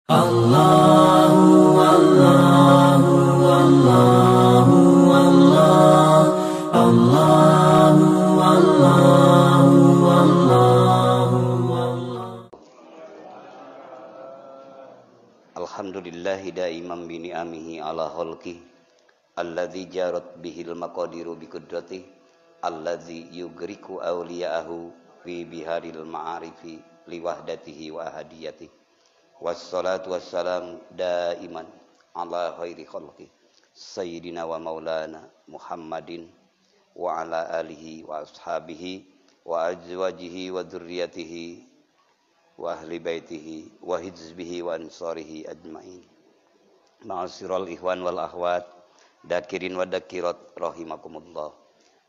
Allahu Allahu Allahu Allah Allahu Allahu Allahu Allah. Alhamdulillahi daiman bi ni'amihi ala khalqi alladzi jarat bihil maqadiru bi qudrati alladzi yugriku awliya'ahu fi biharil ma'arifi liwahdatihi wa ahadiyatihi. Wassalatu wassalamu daiman ala khairi khalqi sayyidina wa maulana Muhammadin wa ala alihi wa ashabihi wa azwajihi wa dzurriyyatihi wa ahli baitihi wa hizbihi wa ansarihi ajmain. Ma'asyiral ikhwan wal akhwat, dakirin wa dakirat rahimakumullah.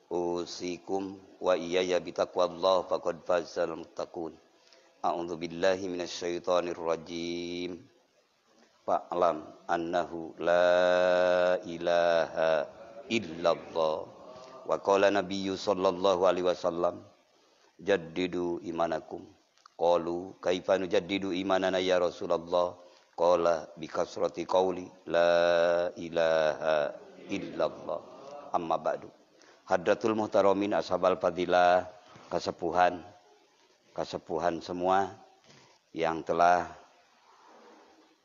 Usikum wa iyaya bitaqwallah faqad fazal muttaqun. A'udzu billahi minasyaitonir rajim. Fa'lam annahu la ilaha illallah. Wa qala nabiyyu sallallahu alaihi wasallam, jaddidu imanakum. Qalu kaifa nujaddidu imanana ya Rasulullah? Qala bi kasrati qauli la ilaha illallah. Amma ba'du. Hadratul muhtaramin ashabal fadilah, kasepuhan semua yang telah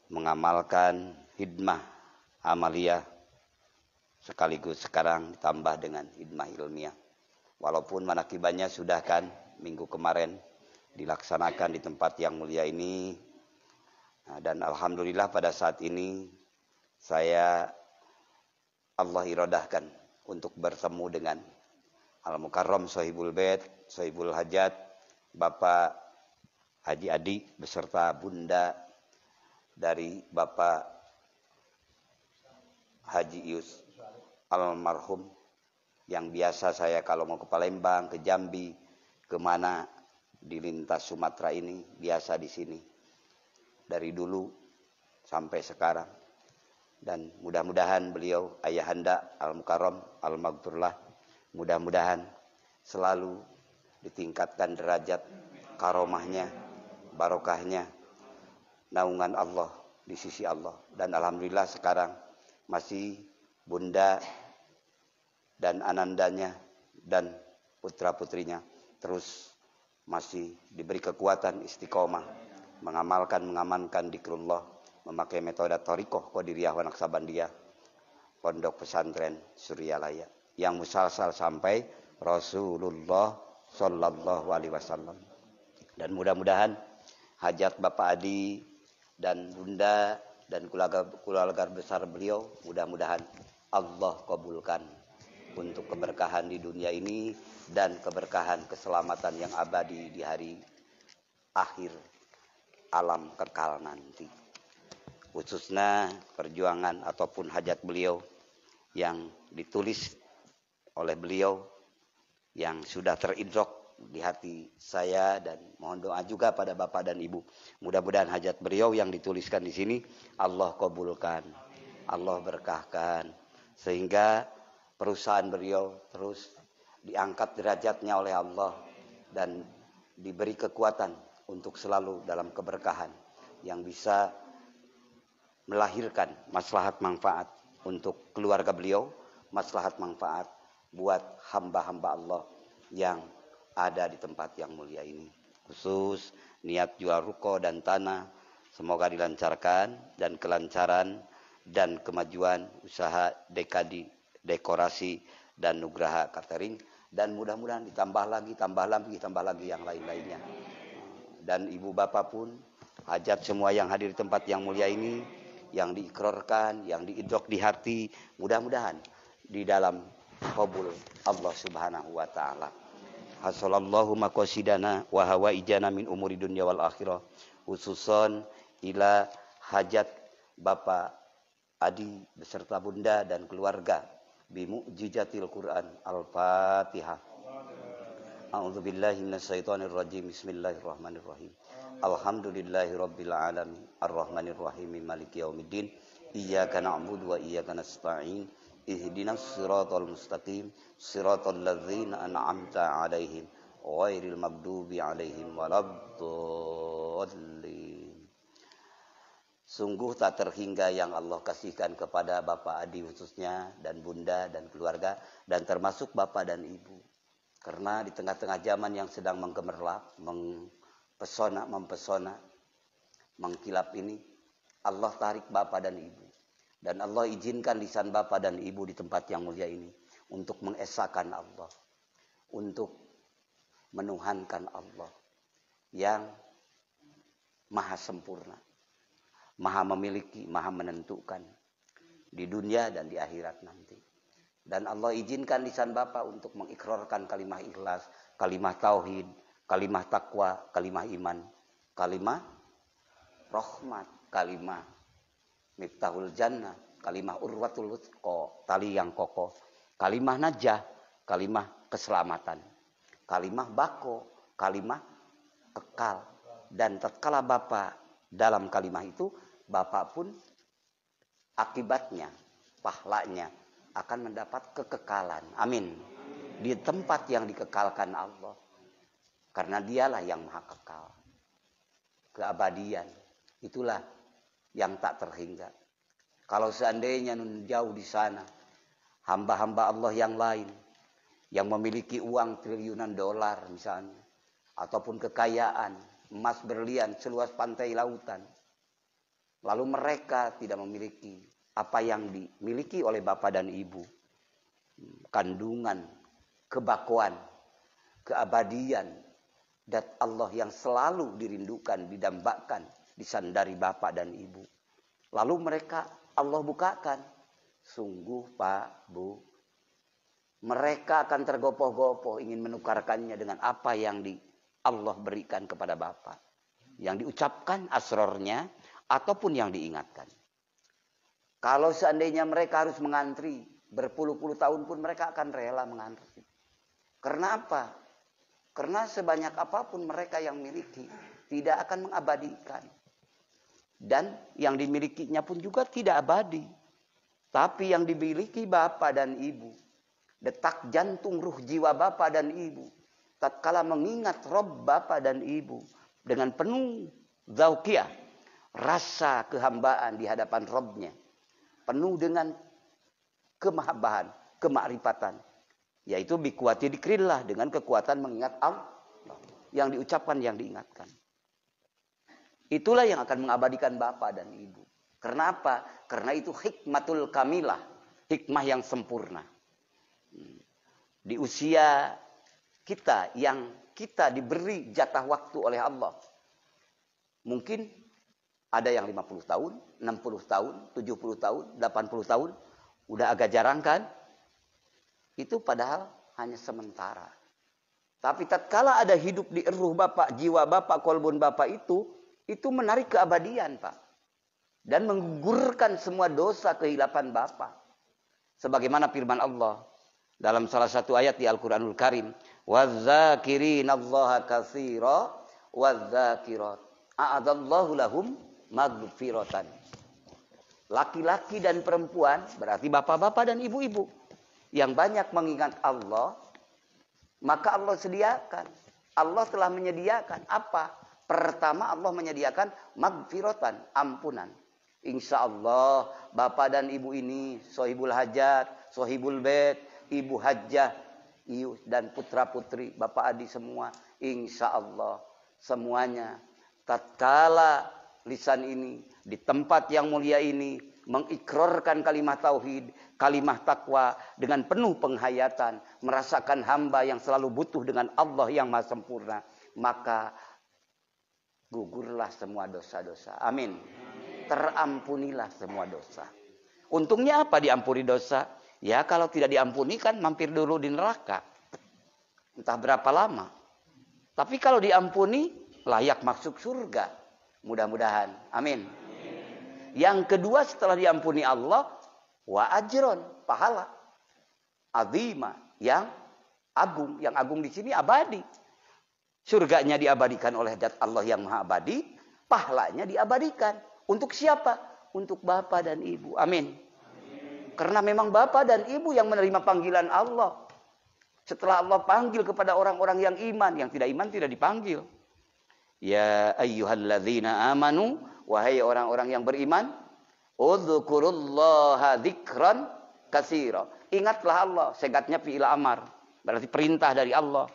mengamalkan hidmah amaliyah sekaligus sekarang ditambah dengan hidmah ilmiah. Walaupun manakibannya sudah kan minggu kemarin dilaksanakan di tempat yang mulia ini. Dan alhamdulillah pada saat ini saya Allah irodahkan untuk bertemu dengan Al-Mukarram Sohibul Bait, Sohibul Hajat, Bapak Haji Adi beserta Bunda dari Bapak Haji Ius almarhum, yang biasa saya kalau mau ke Palembang, ke Jambi, kemana di lintas Sumatera ini biasa di sini dari dulu sampai sekarang. Dan mudah-mudahan beliau ayahanda Al-Mukarram Al-Maghfurlah, mudah-mudahan selalu ditingkatkan derajat karomahnya, barokahnya, naungan Allah di sisi Allah. Dan alhamdulillah sekarang masih Bunda dan anandanya dan putra-putrinya terus masih diberi kekuatan istiqomah mengamankan zikrullah, memakai metode thariqah Qadiriyah wa Naqsabandiyah, Pondok Pesantren Suryalaya yang musalsal sampai Rasulullah Sallallahu Alaihi Wasallam. Dan mudah-mudahan hajat Bapak Adi dan Bunda dan keluarga besar beliau mudah-mudahan Allah kabulkan untuk keberkahan di dunia ini dan keberkahan keselamatan yang abadi di hari akhir alam kekal nanti. Khususnya perjuangan ataupun hajat beliau yang ditulis oleh beliau yang sudah teridrok di hati saya, dan mohon doa juga pada Bapak dan Ibu. Mudah-mudahan hajat beliau yang dituliskan di sini Allah kabulkan, Allah berkahkan, sehingga perusahaan beliau terus diangkat derajatnya oleh Allah dan diberi kekuatan untuk selalu dalam keberkahan yang bisa melahirkan maslahat manfaat untuk keluarga beliau, maslahat manfaat buat hamba-hamba Allah yang ada di tempat yang mulia ini. Khusus niat jual ruko dan tanah semoga dilancarkan, dan kelancaran dan kemajuan usaha dekadi, dekorasi dan nugraha catering, dan mudah-mudahan ditambah lagi yang lain-lainnya. Dan ibu bapak pun hajat semua yang hadir di tempat yang mulia ini, yang diikrarkan, yang diidrok di hati, mudah-mudahan di dalam qabul Allah Subhanahu wa taala. Hasallallahu maqasidana wa hawaijana min umuri dunya wal akhirah, khususon ila hajat Bapak Adi beserta Bunda dan keluarga bi mu'jizatil Quran. Al-Fatihah. A'udzu billahi minasyaitonir rajim. Bismillahirrahmanirrahim. Alhamdulillahirabbil alamin arrahmanir rahim maliki yaumiddin. Iyyaka na'budu wa iyyaka nasta'in. Ihdinas siratal mustaqim, siratal ladzina an'amta 'alaihim ghairil maghdubi 'alaihim waladdallin. Sungguh tak terhingga yang Allah kasihkan kepada Bapak Adi khususnya dan Bunda dan keluarga dan termasuk Bapak dan Ibu. Karena di tengah-tengah zaman yang sedang menggemerlap, mempesona, mengkilap ini, Allah tarik Bapak dan Ibu. Dan Allah izinkan lisan Bapak dan Ibu di tempat yang mulia ini untuk mengesahkan Allah, untuk menuhankan Allah yang maha sempurna, maha memiliki, maha menentukan di dunia dan di akhirat nanti. Dan Allah izinkan lisan Bapak untuk mengikrarkan kalimah ikhlas, kalimah tauhid, kalimah takwa, kalimah iman, kalimah rahmat, kalimah miftahul jannah, kalimah urwatul wuthqa, tali yang kokoh, kalimah najah, kalimah keselamatan, kalimah bako, kalimah kekal. Dan tatkala Bapak dalam kalimah itu, Bapak pun akibatnya, pahlanya akan mendapat kekekalan. Amin. Di tempat yang dikekalkan Allah. Karena dialah yang maha kekal. Keabadian. Itulah yang tak terhingga. Kalau seandainya jauh di sana, hamba-hamba Allah yang lain, yang memiliki uang triliunan dolar misalnya, ataupun kekayaan, emas berlian seluas pantai lautan, lalu mereka tidak memiliki apa yang dimiliki oleh Bapak dan Ibu. Kandungan, kebakuan, keabadian, dan Allah yang selalu dirindukan, didambakan, disandari Bapak dan Ibu. Lalu mereka Allah bukakan. Sungguh Pak, Bu, mereka akan tergopoh-gopoh ingin menukarkannya dengan apa yang Allah berikan kepada Bapak. Yang diucapkan asrornya ataupun yang diingatkan. Kalau seandainya mereka harus mengantri berpuluh-puluh tahun pun mereka akan rela mengantri. Karena apa? Karena sebanyak apapun mereka yang miliki tidak akan mengabadikan. Dan yang dimilikinya pun juga tidak abadi. Tapi yang dimiliki Bapak dan Ibu, detak jantung ruh jiwa Bapak dan Ibu, tatkala mengingat Rob Bapak dan Ibu dengan penuh zauqiyah, rasa kehambaan di hadapan Robnya, penuh dengan kemahabbatan, kemakrifatan, yaitu bikuwati dzikrillah, dengan kekuatan mengingat Allah yang diucapkan, yang diingatkan. Itulah yang akan mengabadikan Bapak dan Ibu. Karena apa? Karena itu hikmatul kamilah, hikmah yang sempurna. Di usia kita yang kita diberi jatah waktu oleh Allah, mungkin ada yang 50 tahun, 60 tahun, 70 tahun, 80 tahun. Udah agak jarang kan? Itu padahal hanya sementara. Tapi tatkala ada hidup di ruh Bapak, jiwa Bapak, kolbun Bapak itu menarik keabadian, Pak. Dan menggugurkan semua dosa kehilapan Bapak. Sebagaimana firman Allah dalam salah satu ayat di Al-Quranul Karim. وَالذَّاكِرِينَ كَثِيرًا وَالذَّاكِرَاتِ أَعَدَّاللَّهُ لَهُمْ مَغْفِرَةً. Laki-laki dan perempuan, berarti bapak-bapak dan ibu-ibu, yang banyak mengingat Allah, maka Allah sediakan. Allah telah menyediakan apa? Pertama, Allah menyediakan maghfiratan, ampunan. Insya Allah bapak dan ibu ini sohibul hajat, sohibul bait, ibu hajjah, dan putra-putri, Bapak Adi semua, insya Allah semuanya tatkala lisan ini di tempat yang mulia ini mengikrarkan kalimah tauhid, kalimah takwa dengan penuh penghayatan, merasakan hamba yang selalu butuh dengan Allah yang maha sempurna, maka gugurlah semua dosa-dosa. Amin. Terampunilah semua dosa. Untungnya apa diampuni dosa? Ya kalau tidak diampuni kan mampir dulu di neraka. Entah berapa lama. Tapi kalau diampuni layak masuk surga. Mudah-mudahan. Amin. Yang kedua setelah diampuni Allah, wa ajron, pahala. Azima, yang agung. Yang agung di sini abadi. Surganya diabadikan oleh zat Allah yang maha abadi. Pahalanya diabadikan. Untuk siapa? Untuk Bapak dan Ibu. Amin. Karena memang Bapak dan Ibu yang menerima panggilan Allah. Setelah Allah panggil kepada orang-orang yang iman. Yang tidak iman tidak dipanggil. Ya ayyuhalladzina amanu, wahai orang-orang yang beriman, udzkurullaha dzikran katsira. Ingatlah Allah, segatnya fi'il amar, berarti perintah dari Allah.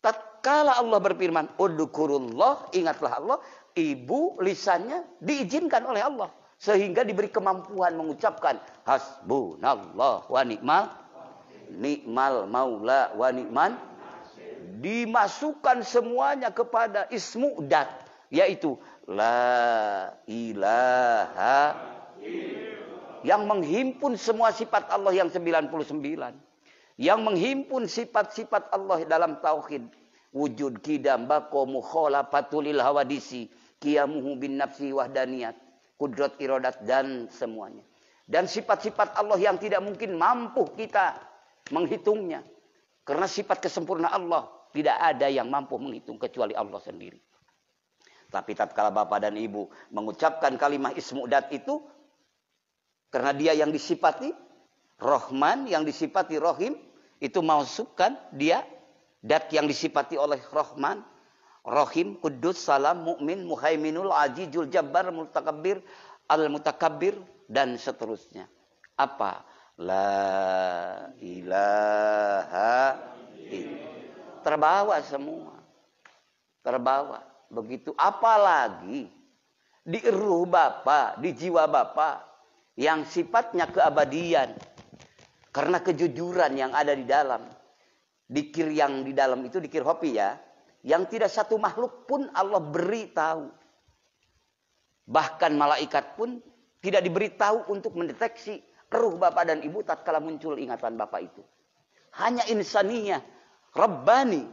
Tatkala Allah berfirman, udzkurullah, ingatlah Allah, ibu lisannya diizinkan oleh Allah sehingga diberi kemampuan mengucapkan hasbunallah wa ni'mal maula wa ni'man, dimasukkan semuanya kepada ismu dat, yaitu la ilaha, yang menghimpun semua sifat Allah yang 99, yang menghimpun sifat-sifat Allah dalam tauhid, wujud, qidam, baqa, mukhalafatul lil hawadisi, qiyamuhu bin nafsi wahdaniyat, kudrat, iradat, dan semuanya. Dan sifat-sifat Allah yang tidak mungkin mampu kita menghitungnya. Karena sifat kesempurnaan Allah tidak ada yang mampu menghitung kecuali Allah sendiri. Tapi tatkala bapak dan ibu mengucapkan kalimat ismu dat itu, karena dia yang disifati Rahman, yang disifati Rahim, itu masukkan dia dat yang disifati oleh Rahman, Rahim, Kudus, Salam, Mukmin, Muhaiminul, Azizul, Jabbar, Mutakabbir, Al-Mutakabbir, dan seterusnya. Apa? La ilaha illallah. Terbawa semua. Terbawa. Begitu. Apalagi di ruh Bapak, di jiwa Bapak, yang sifatnya keabadian. Karena kejujuran yang ada di dalam. Dikir yang di dalam itu dikir hopi ya. Yang tidak satu makhluk pun Allah beri tahu. Bahkan malaikat pun tidak diberi tahu untuk mendeteksi ruh bapak dan ibu tatkala muncul ingatan bapak itu. Hanya insaniyah, Rabbani.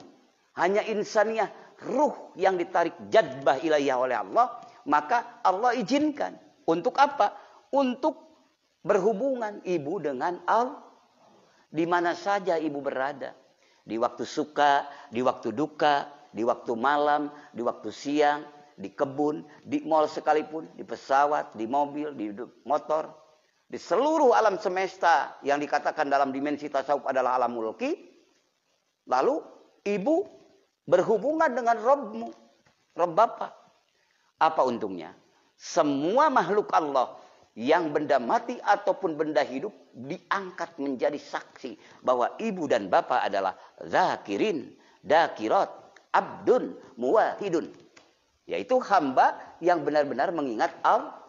Hanya insaniyah, ruh yang ditarik jadbah ilahiyah oleh Allah. Maka Allah izinkan. Untuk apa? Untuk berhubungan ibu dengan Allah. Di mana saja ibu berada. Di waktu suka, di waktu duka, di waktu malam, di waktu siang, di kebun, di mal sekalipun, di pesawat, di mobil, di motor, di seluruh alam semesta yang dikatakan dalam dimensi tasawuf adalah alam mulki. Lalu ibu berhubungan dengan Rabbmu, Rabb Bapak. Apa untungnya? Semua makhluk Allah yang benda mati ataupun benda hidup diangkat menjadi saksi bahwa ibu dan bapak adalah zakirin, dakirat, abdun, muwahidun. Yaitu hamba yang benar-benar mengingat Allah.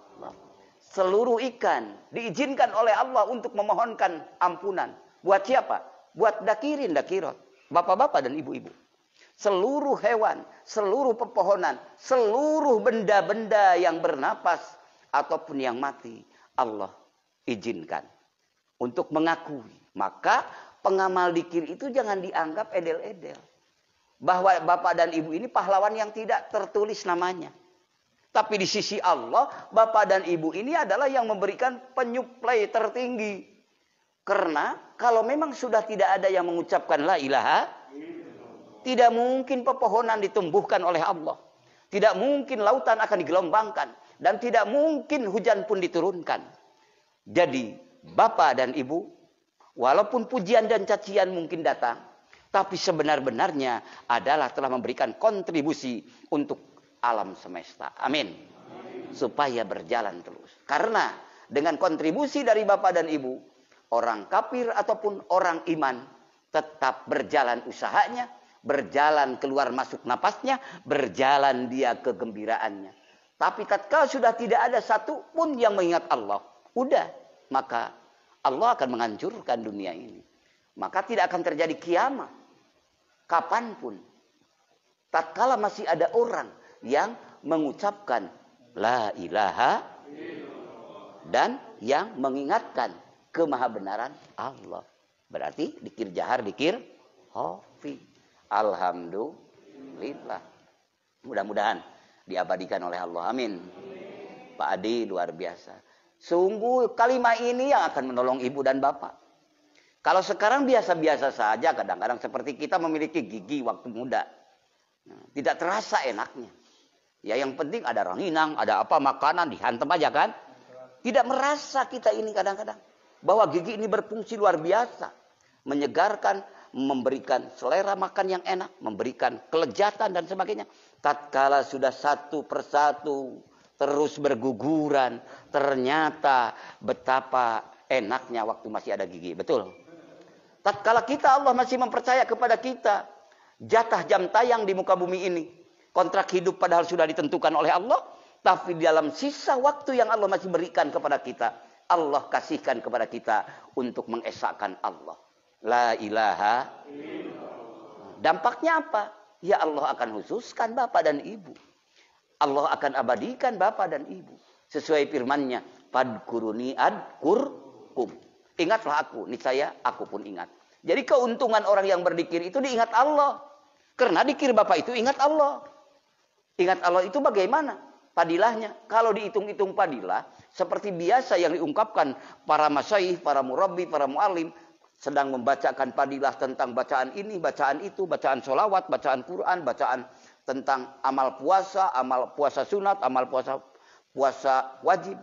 Seluruh ikan diizinkan oleh Allah untuk memohonkan ampunan. Buat siapa? Buat dakirin, dakirat. Bapak-bapak dan ibu-ibu. Seluruh hewan, seluruh pepohonan, seluruh benda-benda yang bernapas ataupun yang mati, Allah izinkan untuk mengakui. Maka pengamal dikir itu jangan dianggap edel-edel. Bahwa bapak dan ibu ini pahlawan yang tidak tertulis namanya. Tapi di sisi Allah, bapak dan ibu ini adalah yang memberikan penyuplai tertinggi. Karena kalau memang sudah tidak ada yang mengucapkan la ilaha, tidak mungkin pepohonan ditumbuhkan oleh Allah. Tidak mungkin lautan akan digelombangkan. Dan tidak mungkin hujan pun diturunkan. Jadi, bapak dan ibu, walaupun pujian dan cacian mungkin datang, tapi sebenar-benarnya adalah telah memberikan kontribusi untuk alam semesta. Amin. Supaya berjalan terus. Karena dengan kontribusi dari bapak dan ibu, orang kafir ataupun orang iman tetap berjalan usahanya, berjalan keluar masuk napasnya, berjalan dia kegembiraannya. Tapi tatkala sudah tidak ada satu pun yang mengingat Allah, udah, maka Allah akan menghancurkan dunia ini. Maka tidak akan terjadi kiamat. Kapanpun. Tatkala masih ada orang yang mengucapkan la ilaha dan yang mengingatkan kemahabenaran Allah. Berarti dikir jahar, dikir khafi. Alhamdulillah. Mudah-mudahan diabadikan oleh Allah. Amin. Pak Adi luar biasa. Sungguh kalimat ini yang akan menolong ibu dan bapak. Kalau sekarang biasa-biasa saja, kadang-kadang seperti kita memiliki gigi waktu muda. Tidak terasa enaknya. Ya yang penting ada ranginang, ada apa makanan, dihantam aja kan. Tidak merasa kita ini kadang-kadang. Bahwa gigi ini berfungsi luar biasa. Menyegarkan, memberikan selera makan yang enak, memberikan kelezatan dan sebagainya. Tatkala sudah satu persatu terus berguguran, ternyata betapa enaknya waktu masih ada gigi. Betul. Tatkala kita Allah masih mempercaya kepada kita jatah jam tayang di muka bumi ini, kontrak hidup padahal sudah ditentukan oleh Allah, tapi dalam sisa waktu yang Allah masih berikan kepada kita, Allah kasihkan kepada kita untuk mengesahkan Allah. La ilaha. Dampaknya apa? Ya Allah akan khususkan bapak dan ibu. Allah akan abadikan bapak dan ibu. Sesuai firman-Nya, fadkuruni adkurkum. Ingatlah aku, niscaya aku pun ingat. Jadi keuntungan orang yang berzikir itu diingat Allah. Karena zikir bapak itu ingat Allah. Ingat Allah itu bagaimana? Padilahnya. Kalau dihitung-hitung padilah, seperti biasa yang diungkapkan para masyaikh, para murabbi, para muallim, sedang membacakan padilah tentang bacaan ini, bacaan itu, bacaan sholawat, bacaan Quran, bacaan tentang amal puasa sunat, amal puasa wajib.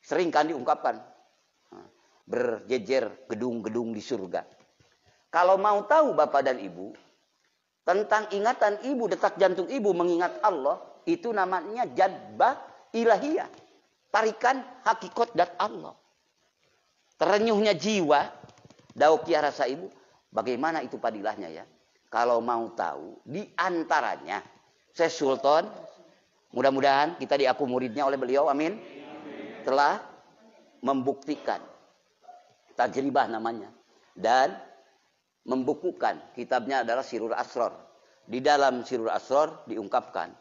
Sering kan diungkapkan. Berjejer gedung-gedung di surga. Kalau mau tahu bapak dan ibu, tentang ingatan ibu, detak jantung ibu mengingat Allah, itu namanya jadbah ilahiyah. Tarikan hakikat dat Allah. Terenyuhnya jiwa, daukiah rasa ibu, bagaimana itu padilahnya ya? Kalau mau tahu, di antaranya, Syekh Sultan, mudah-mudahan kita diaku muridnya oleh beliau, amin, telah membuktikan, tajribah namanya, dan membukukan, kitabnya adalah Sirrul Asrar. Di dalam Sirrul Asrar diungkapkan,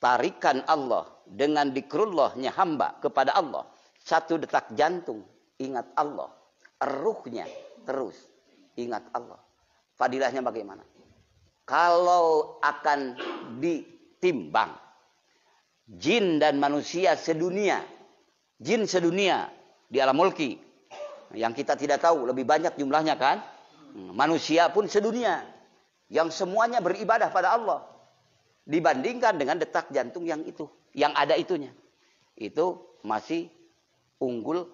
tarikan Allah dengan dikrullahnya hamba kepada Allah, satu detak jantung ingat Allah, ruhnya terus ingat Allah. Fadilahnya bagaimana? Kalau akan ditimbang jin dan manusia sedunia, jin sedunia di alam mulki, yang kita tidak tahu lebih banyak jumlahnya kan, manusia pun sedunia yang semuanya beribadah pada Allah, dibandingkan dengan detak jantung yang itu, yang ada itunya, itu masih unggul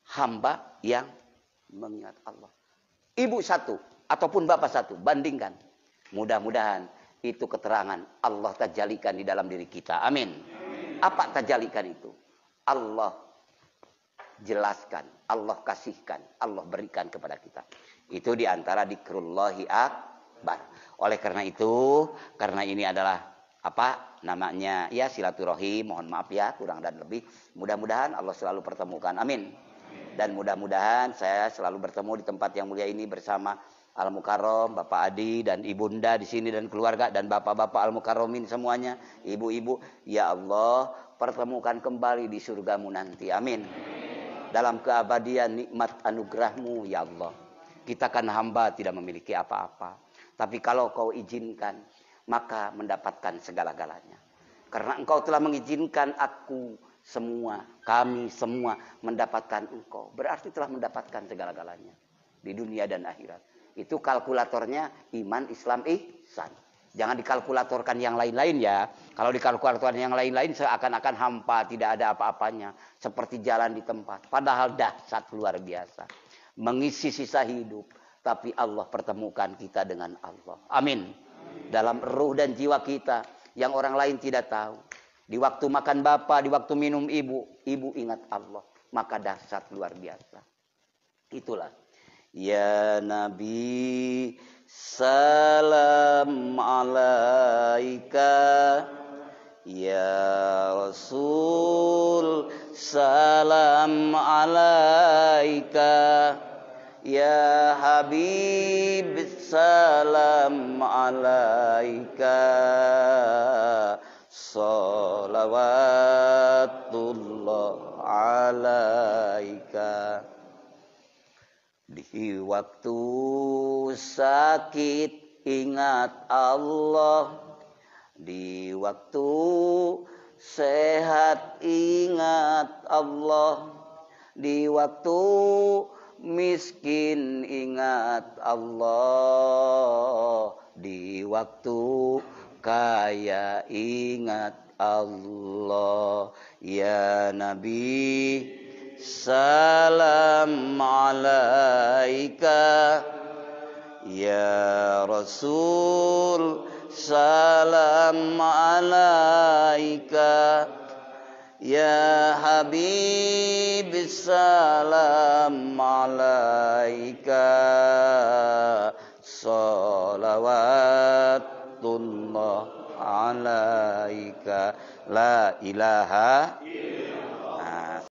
hamba yang mengingat Allah. Ibu satu ataupun bapak satu, bandingkan. Mudah-mudahan itu keterangan Allah tajalikan di dalam diri kita. Amin. Apa tajalikan itu? Allah jelaskan, Allah kasihkan, Allah berikan kepada kita. Itu diantara dikrullahi akbar. Oleh karena itu, karena ini adalah apa namanya ya silaturahim, mohon maaf ya kurang dan lebih. Mudah-mudahan Allah selalu pertemukan. Amin. Dan mudah-mudahan saya selalu bertemu di tempat yang mulia ini bersama Al-Mukarram, Bapak Adi dan Ibunda di sini dan keluarga dan bapak-bapak Al-Mukarramin semuanya, ibu-ibu, ya Allah pertemukan kembali di surgamu nanti. Amin. Dalam keabadian nikmat anugerahmu ya Allah. Kita kan hamba tidak memiliki apa-apa. Tapi kalau kau izinkan, maka mendapatkan segala-galanya. Karena engkau telah mengizinkan aku semua, kami semua mendapatkan engkau. Berarti telah mendapatkan segala-galanya. Di dunia dan akhirat. Itu kalkulatornya iman, Islam, ihsan. Jangan dikalkulatorkan yang lain-lain ya. Kalau dikalkulatorkan yang lain-lain seakan-akan hampa, tidak ada apa-apanya. Seperti jalan di tempat. Padahal dahsyat luar biasa. Mengisi sisa hidup. Tapi Allah pertemukan kita dengan Allah. Amin. Dalam ruh dan jiwa kita. Yang orang lain tidak tahu. Di waktu makan bapa, di waktu minum ibu. Ibu ingat Allah. Maka dahsyat luar biasa. Itulah. Ya Nabi salam alaika, ya Rasul salam alaika, ya Habib salam alaika, salawatullah alaika. Di waktu sakit ingat Allah, di waktu sehat ingat Allah, di waktu miskin ingat Allah, di waktu kaya ingat Allah. Ya Nabi salam alaika, Ya Rasul salam alaika, Ya Habib salam alaika, salawatullah alaika, la ilaha